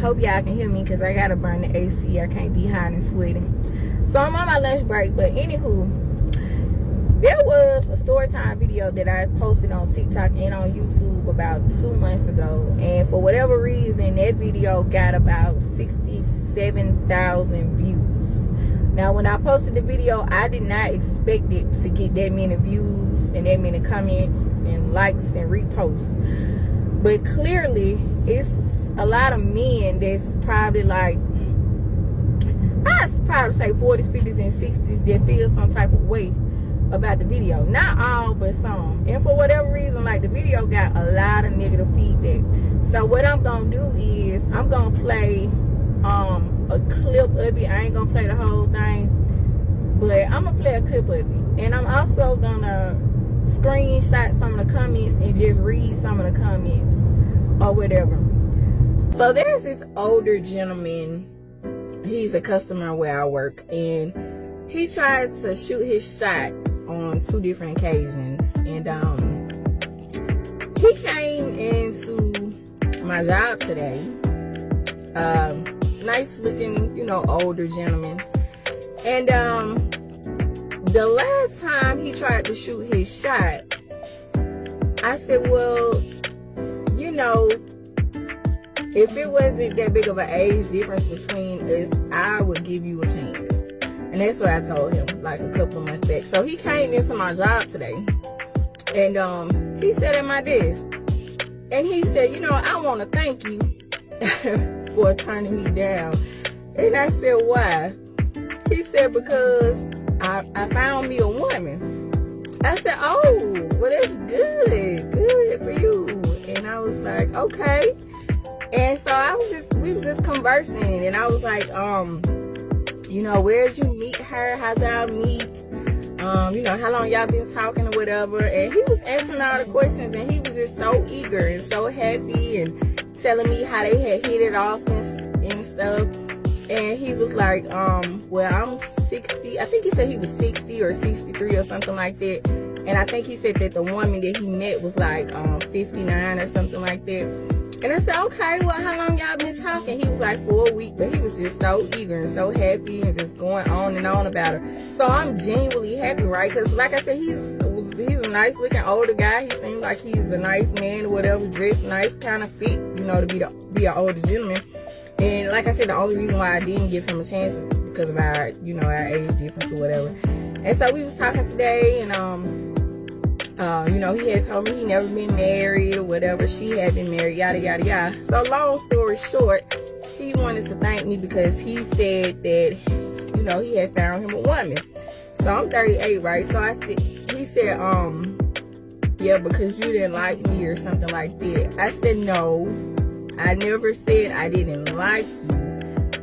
hope y'all can hear me because I gotta burn the AC. I can't be hot and sweating. So I'm on my lunch break, but anywho, there was a story time video that I posted on TikTok and on YouTube about 2 months ago, and for whatever reason that video got about 67,000 views. Now when I posted the video, I did not expect it to get that many views and that many comments and likes and reposts, but clearly it's a lot of men that's probably like, I'd probably say 40s, 50s, and 60s that feel some type of way about the video. Not all, but some. And for whatever reason, like, the video got a lot of negative feedback. So what I'm gonna do is I'm gonna play a clip of it. I ain't gonna play the whole thing, but I'm gonna play a clip of it. And I'm also gonna screenshot some of the comments and just read some of the comments or whatever. So there's this older gentleman. He's a customer where I work, and he tried to shoot his shot on 2 different occasions. And he came into my job today. Nice looking, you know, older gentleman. And the last time he tried to shoot his shot, I said, well, you know, if it wasn't that big of an age difference between us, I would give you a chance. And that's what I told him like a couple of months back. So he came into my job today, and he sat at my desk, and he said, you know, I want to thank you for turning me down. And I said, why? He said, because I found me a woman. I said, oh, well, that's good for you. And I was like, okay. And so we was just conversing, and I was like, you know, where'd you meet her? How'd y'all meet? You know, how long y'all been talking or whatever? And he was answering all the questions, and he was just so eager and so happy and telling me how they had hit it off and stuff. And he was like, well, I'm 60. I think he said he was 60 or 63 or something like that. And I think he said that the woman that he met was like 59 or something like that. And I said, okay, well, how long y'all been talking? He was like, for a week, but he was just so eager and so happy and just going on and on about her. So I'm genuinely happy, right? Because like I said, he's a nice looking older guy. He seems like he's a nice man or whatever, dressed nice, kind of fit, you know, to be an older gentleman. And like I said, the only reason why I didn't give him a chance is because of our, you know, our age difference or whatever. And so we was talking today, and you know, he had told me he never been married or whatever. She had been married, yada, yada, yada. So long story short, he wanted to thank me because he said that, you know, he had found him a woman. So I'm 38, right? So he said, yeah, because you didn't like me or something like that. I said, no, I never said I didn't like you.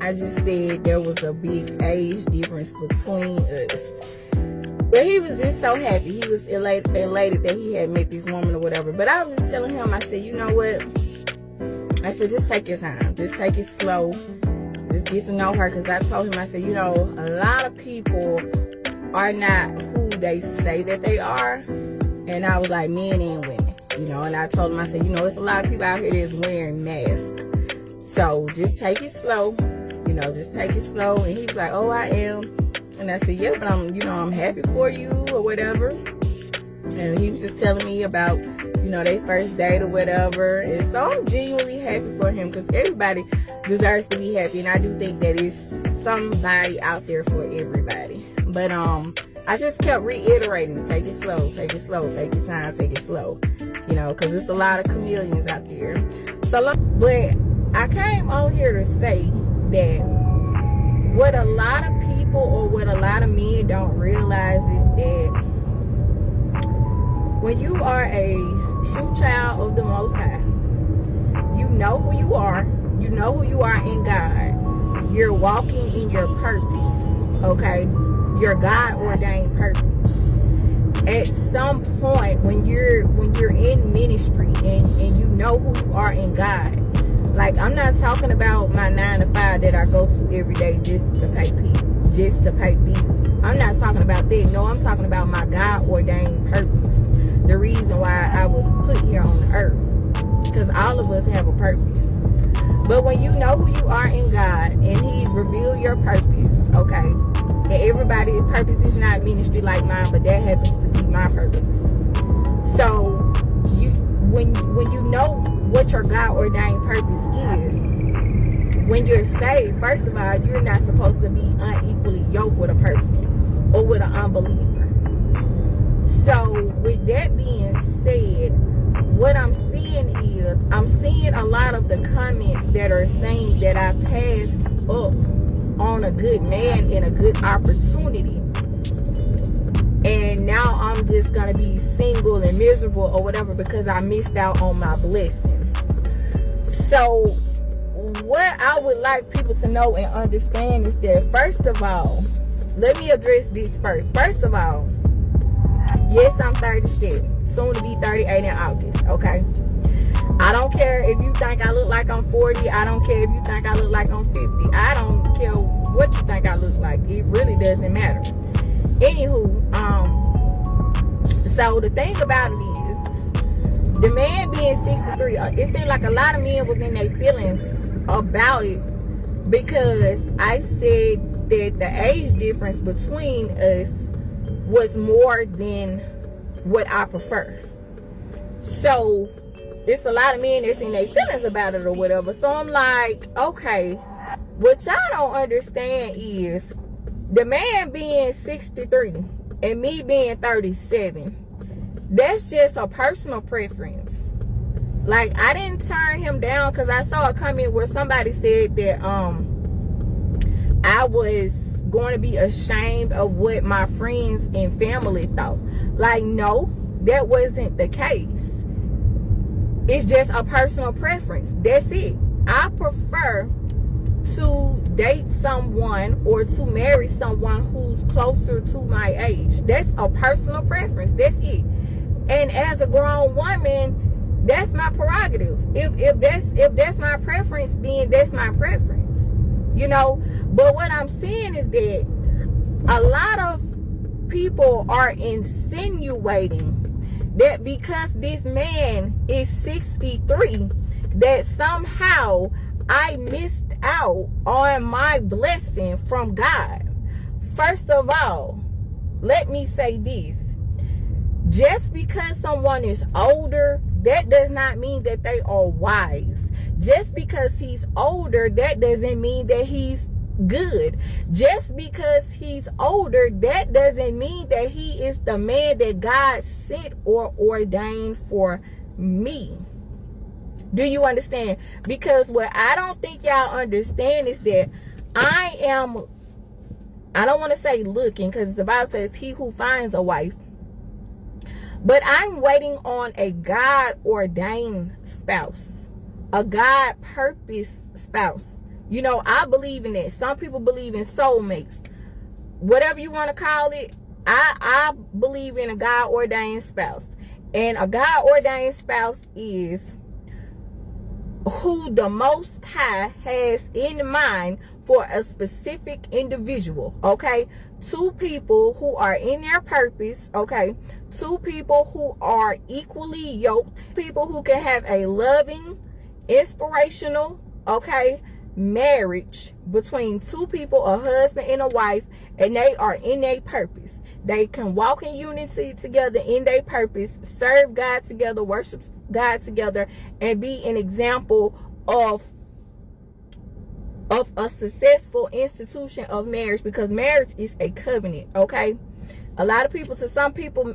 I just said there was a big age difference between us. But he was just so happy. He was elated that he had met this woman or whatever. But I was just telling him, I said, you know what? I said, just take your time. Just take it slow. Just get to know her. Because I told him, I said, you know, a lot of people are not who they say that they are. And I was like, men and women. You know, and I told him, I said, you know, it's a lot of people out here that's wearing masks. So just take it slow. You know, just take it slow. And he was like, oh, I am. And I said, yeah, but I'm happy for you or whatever. And he was just telling me about, you know, their first date or whatever. And so I'm genuinely happy for him because everybody deserves to be happy. And I do think that it's somebody out there for everybody. But I just kept reiterating, take it slow, take it slow, take your time, take it slow. You know, because there's a lot of chameleons out there. So, but I came on here to say that what a lot of people or what a lot of men don't realize is that when you are a true child of the Most High, you know who you are. You know who you are in God. You're walking in your purpose, okay? Your God-ordained purpose. At some point, when you're in ministry and you know who you are in God, like, I'm not talking about my 9 to 5 that I go to every day just to pay people, just to pay bills. I'm not talking about that. No, I'm talking about my God-ordained purpose. The reason why I was put here on the earth. Because all of us have a purpose. But when you know who you are in God and He's revealed your purpose, okay? And everybody's purpose is not ministry like mine, but that happens to be my purpose. So when you know what your God ordained purpose is, when you're saved, first of all, you're not supposed to be unequally yoked with a person or with an unbeliever. So with that being said, what I'm seeing is, I'm seeing a lot of the comments that are saying that I passed up on a good man and a good opportunity, and now I'm just gonna be single and miserable or whatever because I missed out on my blessing. So what I would like people to know and understand is that, first of all, let me address this first. First of all, yes, I'm 37, soon to be 38 in August, okay? I don't care if you think I look like I'm 40. I don't care if you think I look like I'm 50. I don't care what you think I look like. It really doesn't matter. Anywho, so the thing about it is, the man being 63, it seemed like a lot of men was in their feelings about it because I said that the age difference between us was more than what I prefer. So it's a lot of men that's in their feelings about it or whatever. So I'm like, okay, what y'all don't understand is the man being 63 and me being 37, that's just a personal preference. Like, I didn't turn him down because I saw a comment where somebody said that I was going to be ashamed of what my friends and family thought. Like, no, that wasn't the case. It's just a personal preference. That's it. I prefer to date someone or to marry someone who's closer to my age. That's a personal preference. That's it. And as a grown woman, that's my prerogative. If that's my preference, then that's my preference. You know? But what I'm saying is that a lot of people are insinuating that because this man is 63, that somehow I missed out on my blessing from God. First of all, let me say this. Just because someone is older, that does not mean that they are wise. Just because he's older, that doesn't mean that he's good. Just because he's older, that doesn't mean that he is the man that God sent or ordained for me. Do you understand? Because what I don't think y'all understand is that I don't want to say looking, because the Bible says he who finds a wife, but I'm waiting on a God ordained spouse, a God purpose spouse. You know, I believe in that. Some people believe in soulmates. Whatever you want to call it, I believe in a God ordained spouse. And a God ordained spouse is who the Most High has in mind for a specific individual, okay? Two people who are in their purpose, okay? Two people who are equally yoked, people who can have a loving, inspirational, okay, marriage between two people, a husband and a wife, and they are in their purpose. They can walk in unity together in their purpose, serve God together, worship God together, and be an example of a successful institution of marriage, because marriage is a covenant, okay? A lot of people, to some people,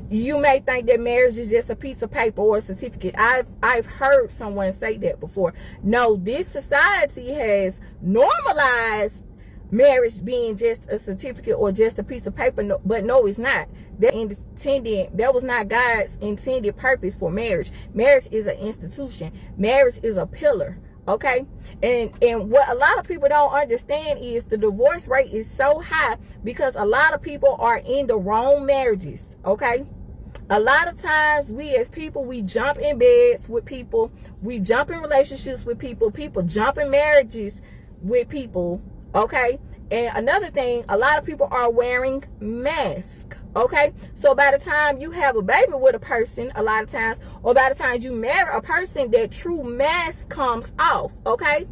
you may think that marriage is just a piece of paper or a certificate. I've heard someone say that before. No, this society has normalized marriage being just a certificate or just a piece of paper, but no, it's not. That was not God's intended purpose for marriage. Marriage is an institution. Marriage is a pillar, okay? And what a lot of people don't understand is the divorce rate is so high because a lot of people are in the wrong marriages, okay? A lot of times we as people, we jump in beds with people, we jump in relationships with people, people jump in marriages with people, okay? And another thing, a lot of people are wearing masks, Okay, so by the time you have a baby with a person, a lot of times, or by the time you marry a person, that true mask comes off. Okay,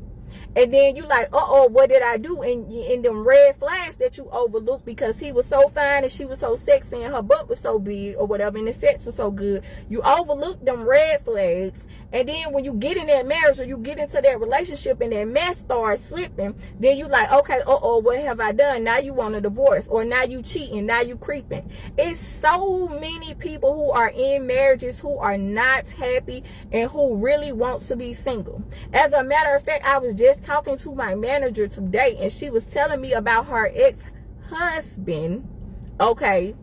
and then you like, uh-oh, what did I do? And in them red flags that you overlooked because he was so fine and she was so sexy and her butt was so big or whatever and the sex was so good, you overlook them red flags. And then when you get in that marriage or you get into that relationship and that mess starts slipping, then you like, okay, uh-oh, what have I done? Now you want a divorce, or now you cheating, now you creeping. It's so many people who are in marriages who are not happy and who really want to be single. As a matter of fact, I was just talking to my manager today, and she was telling me about her ex-husband, okay,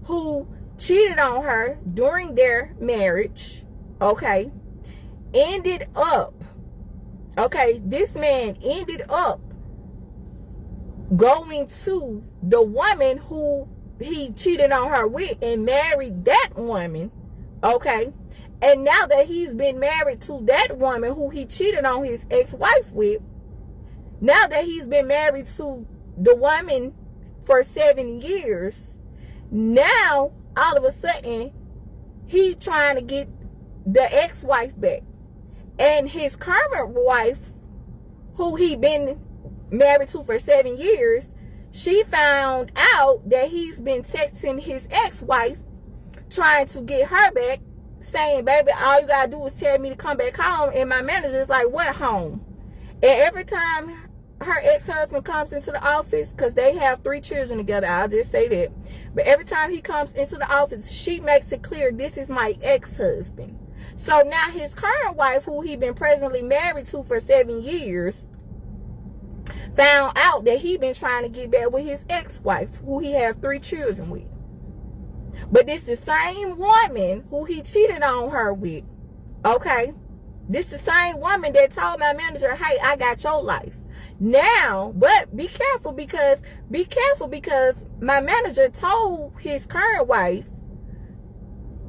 who cheated on her during their marriage, okay, ended up, okay, this man ended up going to the woman who he cheated on her with and married that woman, okay. And now that he's been married to that woman who he cheated on his ex-wife with, now that he's been married to the woman for 7 years, now all of a sudden he trying to get the ex-wife back. And his current wife, who he been married to for 7 years, she found out that he's been texting his ex-wife trying to get her back, saying, baby, all you gotta do is tell me to come back home. And my manager's like, what home? And every time her ex-husband comes into the office, because they have 3 children together, I'll just say that, but every time he comes into the office, she makes it clear, this is my ex-husband. So now his current wife, who he been presently married to for 7 years, found out that he been trying to get back with his ex-wife, who he have 3 children with. But this the same woman who he cheated on her with, okay? This the same woman that told my manager, hey, I got your life. Now, but be careful because my manager told his current wife,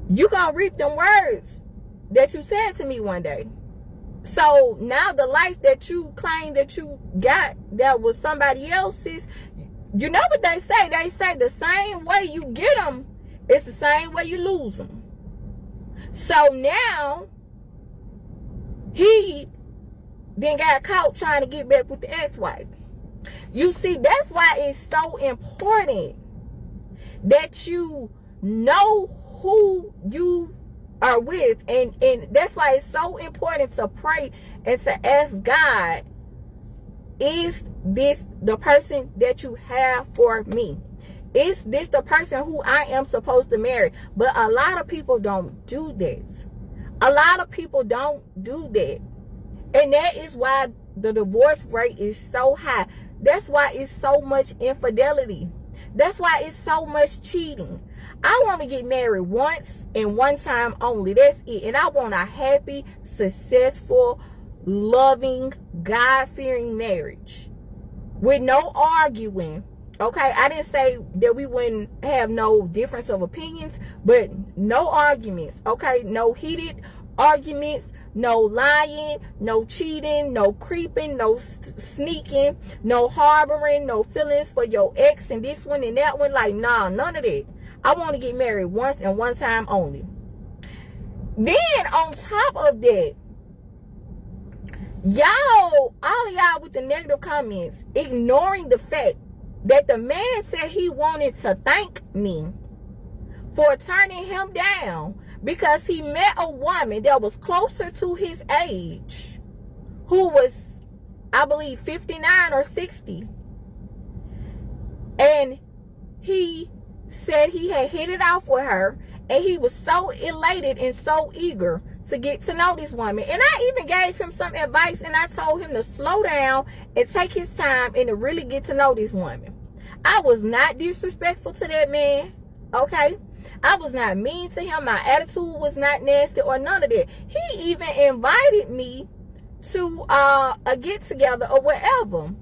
you gonna reap them words that you said to me one day. So now the life that you claim that you got that was somebody else's, you know what they say? They say the same way you get them, it's the same way you lose them. So now he then got caught trying to get back with the ex-wife. You see, that's why it's so important that you know who you are with, and that's why it's so important to pray and to ask God, is this the person that you have for me? Is this the person who I am supposed to marry? But a lot of people don't do that. A lot of people don't do that. And that is why the divorce rate is so high. That's why it's so much infidelity. That's why it's so much cheating. I want to get married once and one time only. That's it. And I want a happy, successful, loving, God-fearing marriage with no arguing. Okay, I didn't say that we wouldn't have no difference of opinions, but no arguments. Okay, no heated arguments, no lying, no cheating, no creeping, no sneaking, no harboring, no feelings for your ex and this one and that one. Like, nah, none of that. I want to get married once and one time only. Then on top of that, y'all, all of y'all with the negative comments, ignoring the fact that the man said he wanted to thank me for turning him down because he met a woman that was closer to his age, who was, I believe, 59 or 60. And he said he had hit it off with her, and he was so elated and so eager to get to know this woman. And I even gave him some advice, and I told him to slow down and take his time and to really get to know this woman. I was not disrespectful to that man, okay? I was not mean to him. My attitude was not nasty or none of that. He even invited me to a get-together or whatever.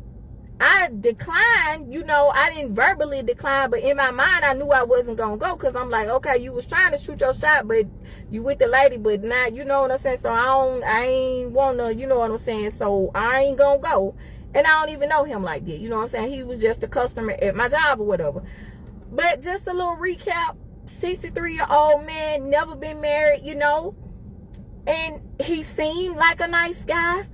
I declined, you know, I didn't verbally decline, but in my mind, I knew I wasn't going to go because I'm like, okay, you was trying to shoot your shot, but you with the lady, but now, you know what I'm saying? So I ain't want to, you know what I'm saying? So I ain't going to go. And I don't even know him like that. You know what I'm saying? He was just a customer at my job or whatever. But just a little recap. 63-year-old man, never been married, and he seemed like a nice guy.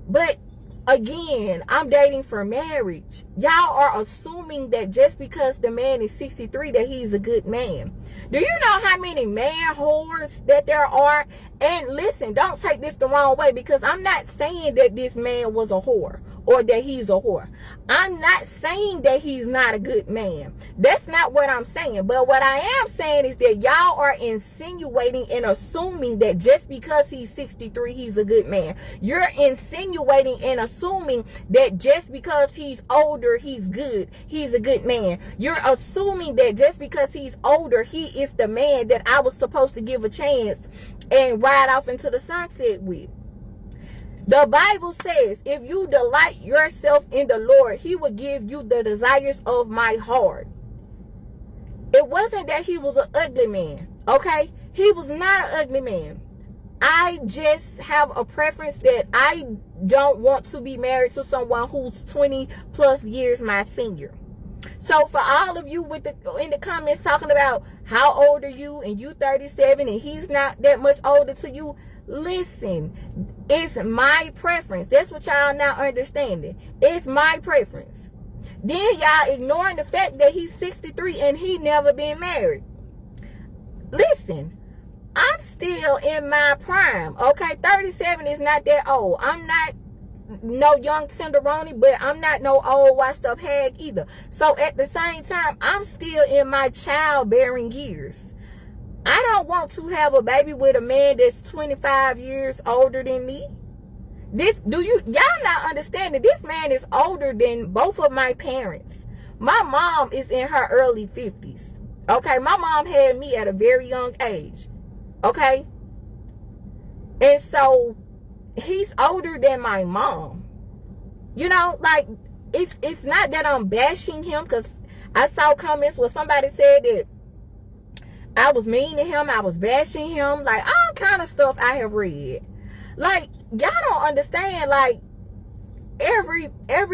But again, I'm dating for marriage. Y'all are assuming that just because the man is 63 that he's a good man. Do you know how many man whores that there are? And listen, don't take this the wrong way, because I'm not saying that this man was a whore or that he's a whore. I'm not saying that he's not a good man. That's not what I'm saying. But what I am saying is that y'all are insinuating and assuming that just because he's 63, he's a good man. You're insinuating and assuming that just because he's older, he's good. He's a good man. You're assuming that just because he's older, he is the man that I was supposed to give a chance and ride off into the sunset with. The Bible says, if you delight yourself in the Lord, he will give you the desires of my heart. It wasn't that he was an ugly man, okay? He was not an ugly man. I just have a preference that I don't want to be married to someone who's 20 plus years my senior. So for all of you in the comments talking about how old are you and you 37 and he's not that much older to you, listen, it's my preference. That's what y'all not understanding. It's my preference. Then y'all ignoring the fact that he's 63 and he never been married. Listen, I'm still in my prime, okay? 37 is not that old. I'm not no young tenderoni, but I'm not no old washed up hag either. So at the same time, I'm still in my childbearing years. I don't want to have a baby with a man that's 25 years older than me. Y'all not understanding? This man is older than both of my parents. My mom is in her early 50s. Okay, my mom had me at a very young age. Okay, and so he's older than my mom. Like it's not that I'm bashing him, because I saw comments where somebody said that I was mean to him, I was bashing him, like all kind of stuff I have read. Like, y'all don't understand, like every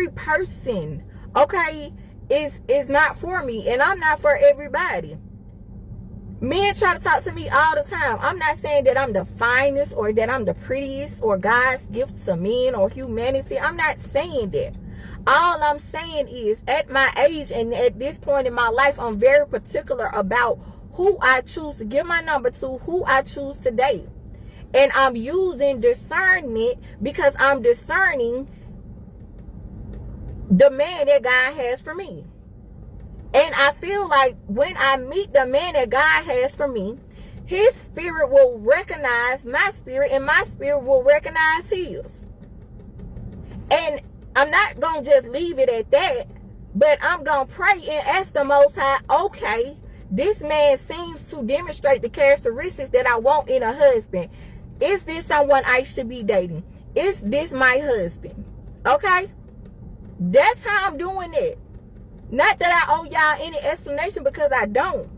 person, okay, is not for me, and I'm not for everybody. Men try to talk to me all the time. I'm not saying that I'm the finest or that I'm the prettiest or God's gift to men or humanity. I'm not saying that. All I'm saying is, at my age and at this point in my life, I'm very particular about who I choose to give my number to, who I choose to date. And I'm using discernment because I'm discerning the man that God has for me. And I feel like when I meet the man that God has for me, his spirit will recognize my spirit and my spirit will recognize his. And I'm not going to just leave it at that, but I'm going to pray and ask the Most High, okay, this man seems to demonstrate the characteristics that I want in a husband. Is this someone I should be dating? Is this my husband? Okay? That's how I'm doing it. Not that I owe y'all any explanation, because I don't.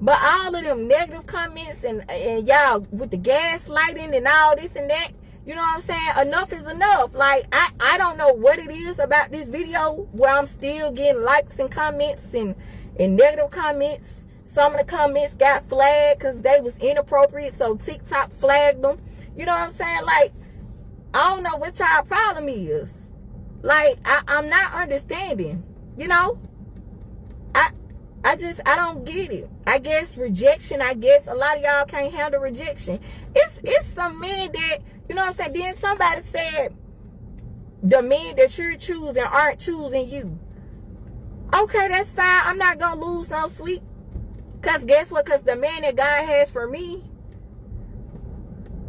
But all of them negative comments and y'all with the gaslighting and all this and that, you know what I'm saying? Enough is enough. Like, I don't know what it is about this video where I'm still getting likes and comments and negative comments. Some of the comments got flagged because they was inappropriate, so TikTok flagged them. You know what I'm saying? Like, I don't know what y'all problem is. Like, I'm not understanding, I don't get it. I guess rejection, a lot of y'all can't handle rejection. It's some men that, you know what I'm saying? Then somebody said the men that you're choosing aren't choosing you. Okay, that's fine. I'm not going to lose no sleep. Because guess what? Because the man that God has for me,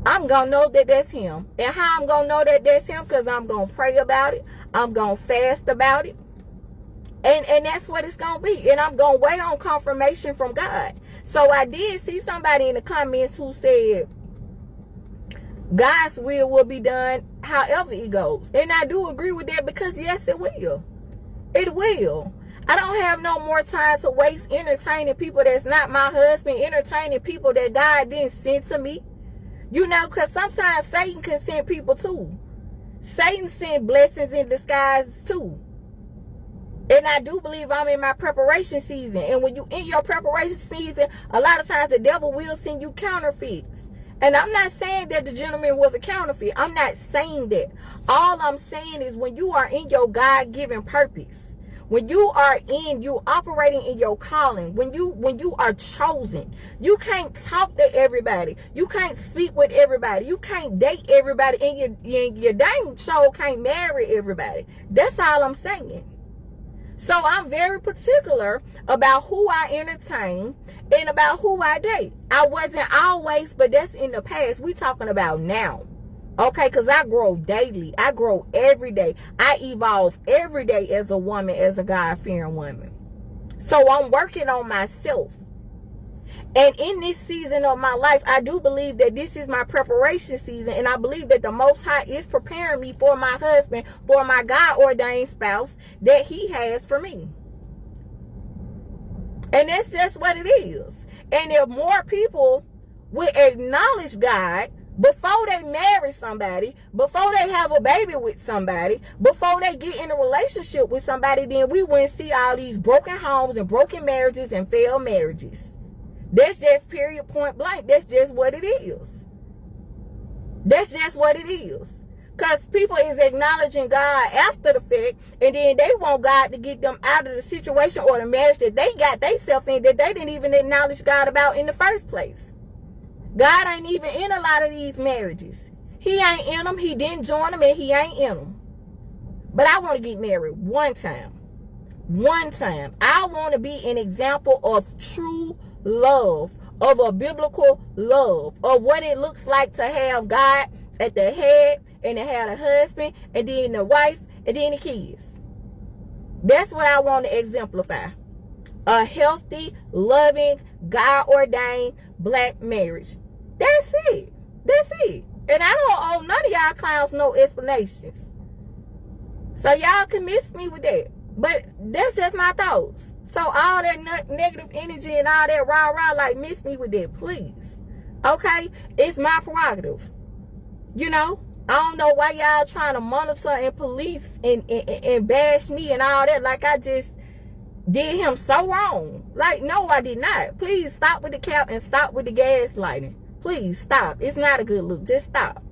I'm going to know that that's him. And how I'm going to know that that's him? Because I'm going to pray about it. I'm going to fast about it. And that's what it's going to be. And I'm going to wait on confirmation from God. So I did see somebody in the comments who said God's will be done however it goes. And I do agree with that, because yes, it will. It will. I don't have no more time to waste entertaining people that's not my husband, entertaining people that God didn't send to me. Because sometimes Satan can send people too. Satan sent blessings in disguise too. And I do believe I'm in my preparation season. And when you in your preparation season, a lot of times the devil will send you counterfeits. And I'm not saying that the gentleman was a counterfeit. I'm not saying that. All I'm saying is when you are in your God-given purpose, when you operating in your calling, when you are chosen, you can't talk to everybody. You can't speak with everybody. You can't date everybody, and your dang show can't marry everybody. That's all I'm saying. So I'm very particular about who I entertain and about who I date. I wasn't always, but that's in the past. We talking about now. Okay, because I grow daily. I grow every day. I evolve every day as a woman, as a God-fearing woman. So I'm working on myself. And in this season of my life, I do believe that this is my preparation season. And I believe that the Most High is preparing me for my husband, for my God-ordained spouse that he has for me. And that's just what it is. And if more people would acknowledge God before they marry somebody, before they have a baby with somebody, before they get in a relationship with somebody, then we wouldn't see all these broken homes and broken marriages and failed marriages. That's just period, point blank. That's just what it is. That's just what it is. Because people is acknowledging God after the fact, and then they want God to get them out of the situation or the marriage that they got themselves in that they didn't even acknowledge God about in the first place. God ain't even in a lot of these marriages. He ain't in them. He didn't join them, and he ain't in them. But I want to get married one time. One time. I want to be an example of true love, of a biblical love, of what it looks like to have God at the head, and to have a husband, and then the wife, and then the kids. That's what I want to exemplify. A healthy, loving, God-ordained black marriage. That's it. That's it. And I don't owe none of y'all clowns no explanations. So y'all can miss me with that. But that's just my thoughts. So all that negative energy and all that rah-rah, like, miss me with that, please. Okay? It's my prerogative. You know? I don't know why y'all trying to monitor and police and bash me and all that. Like I just did him so wrong. Like, no, I did not. Please stop with the cap and stop with the gaslighting. Please stop. It's not a good look. Just stop.